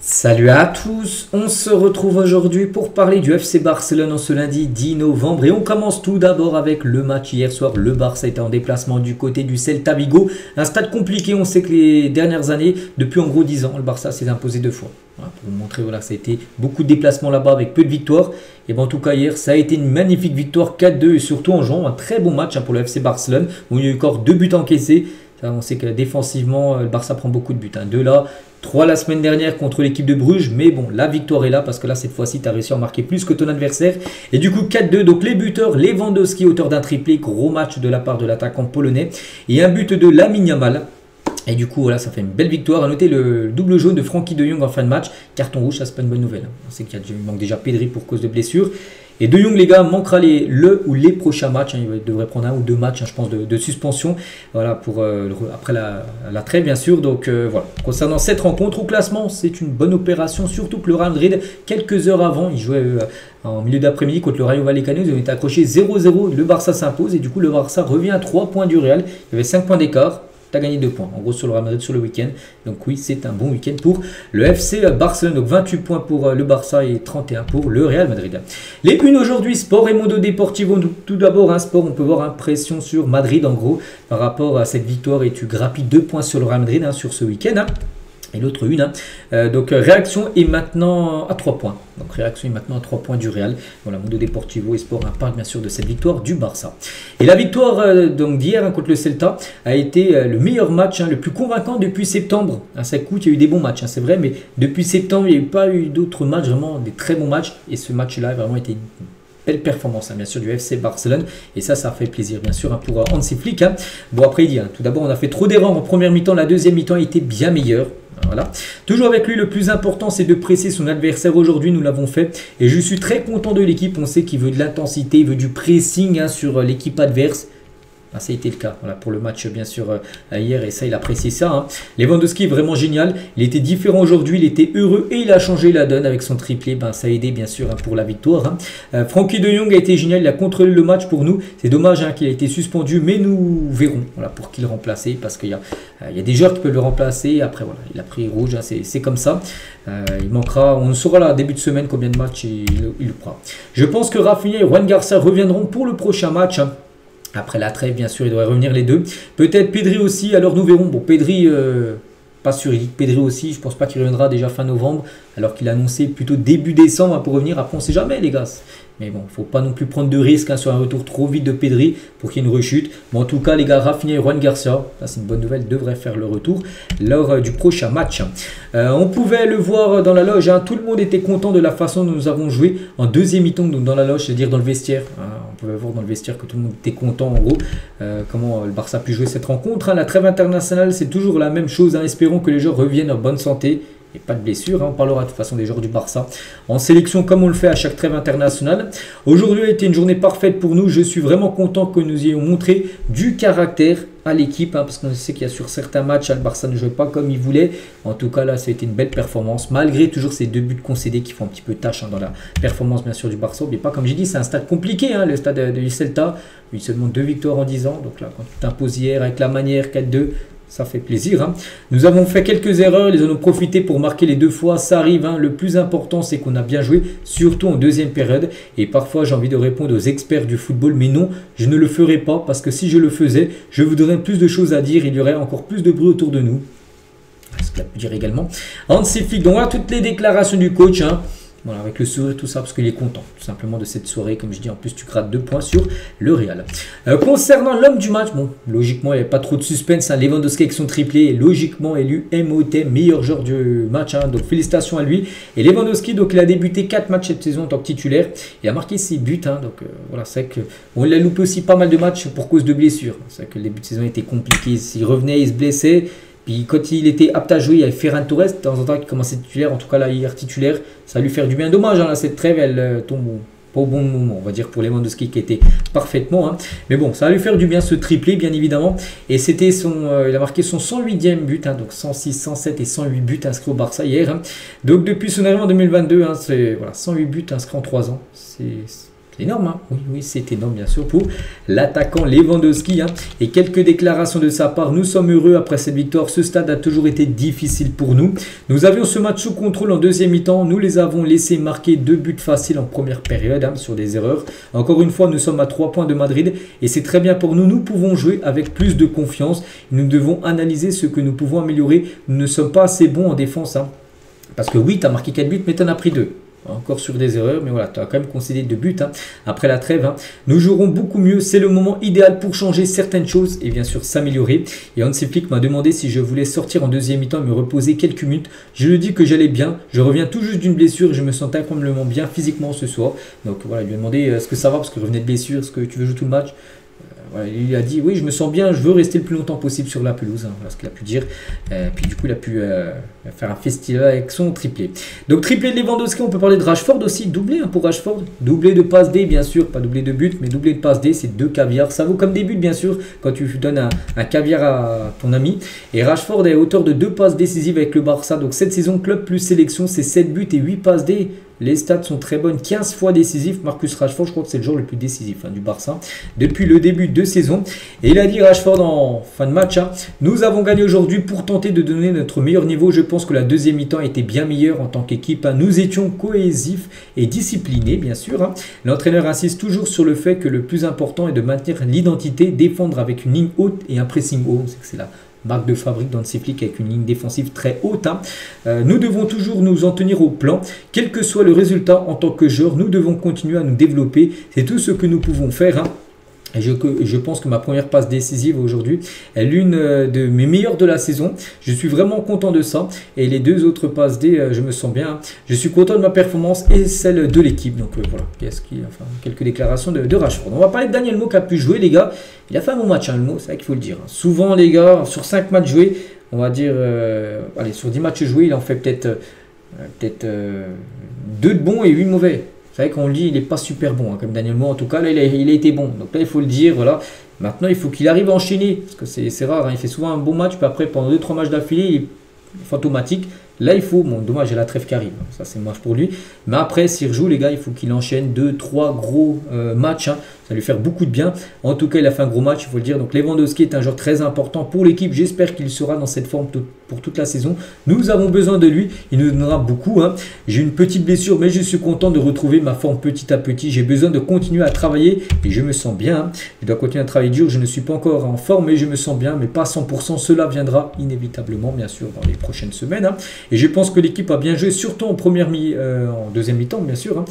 Salut à tous, on se retrouve aujourd'hui pour parler du FC Barcelone en ce lundi 10 novembre et on commence tout d'abord avec le match hier soir. Le Barça était en déplacement du côté du Celta Vigo, un stade compliqué. On sait que les dernières années, depuis en gros 10 ans, le Barça s'est imposé 2 fois. Voilà, pour vous montrer, voilà, ça a été beaucoup de déplacements là-bas avec peu de victoires. Et ben, en tout cas hier, ça a été une magnifique victoire 4-2 et surtout en jouant un très bon match pour le FC Barcelone où il y a eu encore 2 buts encaissés. On sait que défensivement, le Barça prend beaucoup de buts. 2 là, 3 la semaine dernière contre l'équipe de Bruges. Mais bon, la victoire est là parce que là, cette fois-ci, tu as réussi à marquer plus que ton adversaire. Et du coup, 4-2. Donc les buteurs, Lewandowski, auteur d'un triplé. Gros match de la part de l'attaquant polonais. Et un but de Lamine Yamal. Et du coup, voilà, ça fait une belle victoire. À noter le double jaune de Frenkie de Jong en fin de match. Carton rouge, ça c'est pas une bonne nouvelle. On sait qu'il manque déjà Pedri pour cause de blessure. Et De Jong, les gars, manquera le ou les prochains matchs. Il devrait prendre 1 ou 2 matchs, je pense, de suspension. Voilà, pour après la trêve, bien sûr. Donc voilà. Concernant cette rencontre au classement, c'est une bonne opération. Surtout que le Real Madrid, quelques heures avant, il jouait en milieu d'après-midi contre le Rayo Vallecano. Ils ont été accrochés 0-0. Le Barça s'impose. Et du coup, le Barça revient à 3 points du Real. Il y avait 5 points d'écart. Tu as gagné 2 points, en gros sur le Real Madrid sur le week-end. Donc oui, c'est un bon week-end pour le FC Barcelone. Donc 28 points pour le Barça et 31 pour le Real Madrid. Les unes aujourd'hui, Sport et Mundo Deportivo. Tout d'abord, un Sport, on peut voir pression sur Madrid en gros par rapport à cette victoire. Et tu grappilles 2 points sur le Real Madrid sur ce week-end. Et l'autre une. Donc réaction est maintenant à 3 points. Donc réaction est maintenant à 3 points du Real. Voilà, Mundo Deportivo et Sport parle bien sûr de cette victoire du Barça. Et la victoire donc d'hier contre le Celta a été le meilleur match, le plus convaincant depuis septembre. Ça coûte, il y a eu des bons matchs, c'est vrai, mais depuis septembre, il n'y a pas eu d'autres matchs, vraiment des très bons matchs. Et ce match-là a vraiment été belle performance, bien sûr, du FC Barcelone. Et ça fait plaisir, bien sûr, pour Hansi Flick. Bon, après, il dit, tout d'abord, on a fait trop d'erreurs en première mi-temps. La deuxième mi-temps a été bien meilleure. Voilà. Toujours avec lui, le plus important, c'est de presser son adversaire. Aujourd'hui, nous l'avons fait. Et je suis très content de l'équipe. On sait qu'il veut de l'intensité, il veut du pressing sur l'équipe adverse. Ça a été le cas voilà, pour le match bien sûr hier et ça il apprécie ça. Lewandowski est vraiment génial, il était différent aujourd'hui, il était heureux et il a changé la donne avec son triplé, ça a aidé bien sûr pour la victoire. Frenkie de Jong a été génial, il a contrôlé le match pour nous, c'est dommage qu'il a été suspendu mais nous verrons voilà, pour qui le remplacer parce qu'il y a des joueurs qui peuvent le remplacer, après voilà, il a pris rouge, c'est comme ça. Il manquera, on saura là début de semaine combien de matchs il le prend. Je pense que Rafinha et Juan Garcia reviendront pour le prochain match. Après la trêve, bien sûr, il devrait revenir les deux. Peut-être Pedri aussi, alors nous verrons. Bon, Pedri, pas sûr. Pedri aussi, je pense pas qu'il reviendra déjà fin novembre. Alors qu'il a annoncé plutôt début décembre pour revenir. Après, on ne sait jamais, les gars. Mais bon, il ne faut pas non plus prendre de risques sur un retour trop vite de Pedri pour qu'il y ait une rechute. Bon, en tout cas, les gars, Rafinha et Juan Garcia, c'est une bonne nouvelle, devraient faire le retour lors du prochain match. On pouvait le voir dans la loge. Tout le monde était content de la façon dont nous avons joué en deuxième mi-temps, donc dans la loge, c'est-à-dire dans le vestiaire. On pouvait voir dans le vestiaire que tout le monde était content, en gros, comment le Barça a pu jouer cette rencontre. La trêve internationale, c'est toujours la même chose. Espérons que les joueurs reviennent en bonne santé. Et pas de blessure, on parlera de toute façon des joueurs du Barça en sélection comme on le fait à chaque trêve internationale. Aujourd'hui a été une journée parfaite pour nous, je suis vraiment content que nous ayons montré du caractère à l'équipe, parce qu'on sait qu'il y a sur certains matchs, le Barça ne jouait pas comme il voulait. En tout cas là, ça a été une belle performance, malgré toujours ces 2 buts concédés qui font un petit peu tâche dans la performance bien sûr du Barça. Mais pas comme j'ai dit, c'est un stade compliqué, le stade de Celta, il seulement 2 victoires en 10 ans. Donc là, quand tu t'imposes hier avec la manière 4-2, ça fait plaisir. Nous avons fait quelques erreurs, ils en ont profité pour marquer les 2 fois, ça arrive. Le plus important, c'est qu'on a bien joué, surtout en deuxième période. Et parfois, j'ai envie de répondre aux experts du football, mais non, je ne le ferai pas parce que si je le faisais, je vous donnerais plus de choses à dire, il y aurait encore plus de bruit autour de nous. Ce qu'il a pu dire également. Hansi Flick, donc voilà toutes les déclarations du coach. Voilà, avec le sourire, tout ça, parce qu'il est content, tout simplement, de cette soirée. Comme je dis, en plus, tu grattes 2 points sur le Real. Concernant l'homme du match, bon, logiquement, il n'y avait pas trop de suspense. Lewandowski avec son triplé est logiquement élu MOT, meilleur joueur du match. Donc, félicitations à lui. Et Lewandowski, donc, il a débuté 4 matchs cette saison en tant que titulaire. Il a marqué 6 buts. Donc, voilà, c'est vrai qu'on l'a loupé aussi pas mal de matchs pour cause de blessures. C'est vrai que le début de saison était compliqué. S'il revenait, il se blessait. Puis quand il était apte à jouer, il y avait Ferran Torres, de temps en temps qui commençait titulaire, en tout cas là hier titulaire, ça va lui faire du bien. Dommage, là, cette trêve, elle tombe pas au bon moment, on va dire, pour Lewandowski qui était parfaitement. Mais bon, ça va lui faire du bien ce triplé, bien évidemment. Et c'était il a marqué son 108e but, donc 106, 107 et 108 buts inscrits au Barça hier. Donc depuis son arrivée en 2022, c'est voilà, 108 buts inscrits en 3 ans. C'est C'est énorme, hein. Oui, oui, c'est énorme, bien sûr, pour l'attaquant Lewandowski. Hein. Et quelques déclarations de sa part. Nous sommes heureux après cette victoire. Ce stade a toujours été difficile pour nous. Nous avions ce match sous contrôle en deuxième mi-temps. Nous les avons laissés marquer 2 buts faciles en première période, hein, sur des erreurs. Encore une fois, nous sommes à 3 points de Madrid et c'est très bien pour nous. Nous pouvons jouer avec plus de confiance. Nous devons analyser ce que nous pouvons améliorer. Nous ne sommes pas assez bons en défense. Hein. Parce que oui, tu as marqué 4 buts, mais tu en as pris 2. Encore sur des erreurs, mais voilà, tu as quand même concédé 2 buts, hein, après la trêve. Hein. Nous jouerons beaucoup mieux, c'est le moment idéal pour changer certaines choses et bien sûr s'améliorer. Et Hansi Flick m'a demandé si je voulais sortir en deuxième mi-temps et me reposer quelques minutes. Je lui ai dit que j'allais bien, je reviens tout juste d'une blessure et je me sens incroyablement bien physiquement ce soir. Donc voilà, il lui a demandé est-ce que ça va parce que je revenais de blessure, est-ce que tu veux jouer tout le match? Voilà, il a dit oui, je me sens bien, je veux rester le plus longtemps possible sur la pelouse, hein, voilà ce qu'il a pu dire. Puis du coup, il a pu faire un festival avec son triplé. Donc triplé de Lewandowski, on peut parler de Rashford aussi, doublé, hein, pour Rashford. Doublé de passe D, bien sûr, pas doublé de but, mais doublé de passe D, c'est 2 caviars. Ça vaut comme des buts, bien sûr, quand tu donnes un caviar à ton ami. Et Rashford est auteur de 2 passes décisives avec le Barça. Donc cette saison, club plus sélection, c'est 7 buts et 8 passes D. Les stats sont très bonnes, 15 fois décisif. Marcus Rashford, je crois que c'est le joueur le plus décisif, hein, du Barça depuis le début de saison. Et il a dit Rashford en fin de match, hein, nous avons gagné aujourd'hui pour tenter de donner notre meilleur niveau. Je pense que la deuxième mi-temps était bien meilleure en tant qu'équipe. Hein. Nous étions cohésifs et disciplinés, bien sûr. Hein. L'entraîneur insiste toujours sur le fait que le plus important est de maintenir l'identité, défendre avec une ligne haute et un pressing haut. C'est la marque de fabrique d'Hansi Flick avec une ligne défensive très haute. Hein. Nous devons toujours nous en tenir au plan. Quel que soit le résultat en tant que joueur, nous devons continuer à nous développer. C'est tout ce que nous pouvons faire. Hein. Et je pense que ma première passe décisive aujourd'hui est l'une de mes meilleures de la saison. Je suis vraiment content de ça. Et les 2 autres passes D, je me sens bien. Je suis content de ma performance et celle de l'équipe. Donc voilà, quelques déclarations de Rashford. On va parler de Daniel Mo qui a pu jouer, les gars. Il a fait un bon match, hein, le Mo, c'est vrai qu'il faut le dire. Souvent, les gars, sur 5 matchs joués, on va dire, allez, sur 10 matchs joués, il en fait peut-être 2 de bons et 8 mauvais. C'est vrai qu'on le dit, il n'est pas super bon, hein, comme Daniel Mo. En tout cas, là, il a été bon. Donc là, il faut le dire, voilà. Maintenant, il faut qu'il arrive à enchaîner. Parce que c'est rare, hein, il fait souvent un bon match. Puis après, pendant 2-3 matchs d'affilée, il est fantomatique. Là, il faut, bon, dommage, il y a la trêve qui arrive. Ça, c'est dommage pour lui. Mais après, s'il rejoue, les gars, il faut qu'il enchaîne 2-3 gros matchs. Hein. Ça va lui faire beaucoup de bien. En tout cas, il a fait un gros match, il faut le dire. Donc, Lewandowski est un joueur très important pour l'équipe. J'espère qu'il sera dans cette forme pour toute la saison. Nous avons besoin de lui. Il nous donnera beaucoup. Hein. J'ai une petite blessure, mais je suis content de retrouver ma forme petit à petit. J'ai besoin de continuer à travailler et je me sens bien. Hein. Je dois continuer à travailler dur. Je ne suis pas encore en forme, mais je me sens bien, mais pas à 100%. Cela viendra inévitablement, bien sûr, dans les prochaines semaines. Hein. Et je pense que l'équipe a bien joué, surtout en deuxième mi-temps, bien sûr. Hein.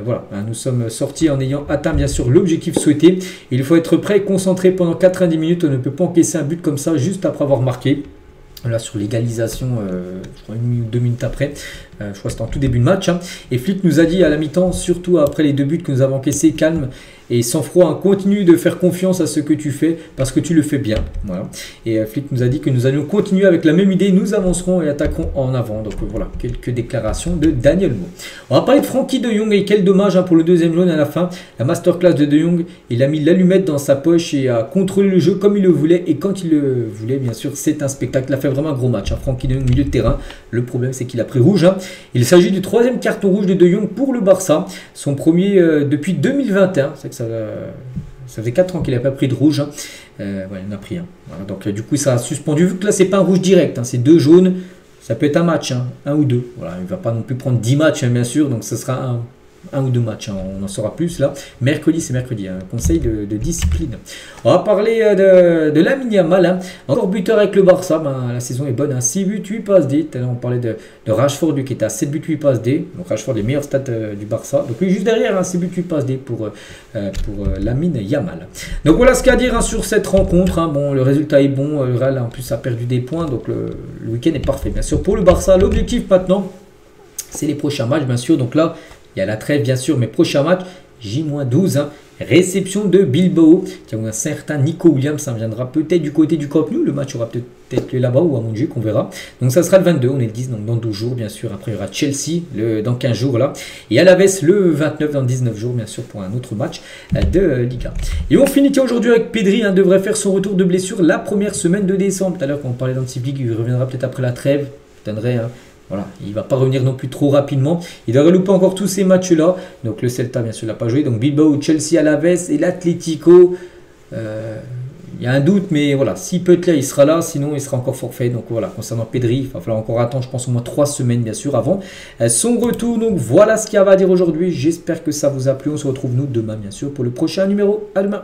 Voilà, nous sommes sortis en ayant atteint, bien sûr, l'objectif souhaité. Il faut être prêt et concentré pendant 90 minutes. On ne peut pas encaisser un but comme ça juste après avoir marqué. Là, sur l'égalisation, je crois 1 minute, 2 minutes après, je crois que c'était en tout début de match. Hein. Et Flick nous a dit à la mi-temps, surtout après les 2 buts que nous avons encaissés, calme et sans froid, hein, continue de faire confiance à ce que tu fais parce que tu le fais bien. Voilà. Et Flick nous a dit que nous allions continuer avec la même idée, nous avancerons et attaquerons en avant. Donc voilà, quelques déclarations de Daniel Mo. On va parler de Frenkie de Jong et quel dommage, hein, pour le deuxième jaune à la fin. La masterclass de Jong, il a mis l'allumette dans sa poche et a contrôlé le jeu comme il le voulait. Et quand il le voulait, bien sûr, c'est un spectacle. Il a fait vraiment un gros match. Hein. Frenkie de Jong, milieu de terrain. Le problème, c'est qu'il a pris rouge. Hein. Il s'agit du 3e carton rouge de Jong pour le Barça. Son premier depuis 2021. C'est que ça faisait 4 ans qu'il n'a pas pris de rouge. Hein. Ouais, il en a pris un. Voilà, donc du coup, ça a suspendu. Vu que là, c'est pas un rouge direct. Hein, c'est 2 jaunes. Ça peut être un match, hein, 1 ou 2. Voilà, il ne va pas non plus prendre 10 matchs, hein, bien sûr. Donc, ce sera un ou 2 matchs. Hein, on en saura plus là. Mercredi, c'est mercredi. Hein, conseil de discipline. On va parler de Lamine Yamal. Hein. Encore buteur avec le Barça. Ben, la saison est bonne. Hein, 6 buts, 8 passes D. Tout à l'heure, on parlait de Rashford, lui, qui était à 7 buts, 8 passes D. Donc, Rashford, les meilleurs stats du Barça. Donc, lui, juste derrière, hein, 6 buts, 8 passes D pour Lamine Yamal. Donc, voilà ce qu'il y a à dire, hein, sur cette rencontre. Hein. Bon, le résultat est bon. Le Real, en plus, a perdu des points. Donc, le week-end est parfait. Bien sûr, pour le Barça, l'objectif maintenant, c'est les prochains matchs, bien sûr. Donc là, il y a la trêve, bien sûr, mais prochain match, J-12, hein, réception de Bilbao. Il y a un certain Nico Williams, ça viendra peut-être du côté du Camp Nou. Le match aura peut-être là-bas ou à Montjuic, qu'on verra. Donc ça sera le 22, on est le 10, donc dans 12 jours, bien sûr. Après, il y aura Chelsea dans 15 jours, là. Et Alaves le 29, dans 19 jours, bien sûr, pour un autre match de Liga. Et on finit aujourd'hui avec Pedri, hein, devrait faire son retour de blessure la première semaine de décembre. Tout à l'heure, quand on parlait d'Hansi Flick, il reviendra peut-être après la trêve. Je donnerai, hein, Voilà, il ne va pas revenir non plus trop rapidement. Il devrait louper encore tous ces matchs-là. Donc le Celta, bien sûr, l'a pas joué. Donc Bilbao, Chelsea, Alaves et l'Atlético. Il y a un doute, mais voilà, s'il peut être là, il sera là. Sinon, il sera encore forfait. Donc voilà, concernant Pedri, il va falloir encore attendre, je pense, au moins 3 semaines, bien sûr, avant son retour. Donc voilà ce qu'il y a à dire aujourd'hui. J'espère que ça vous a plu. On se retrouve, nous, demain, bien sûr, pour le prochain numéro. À demain.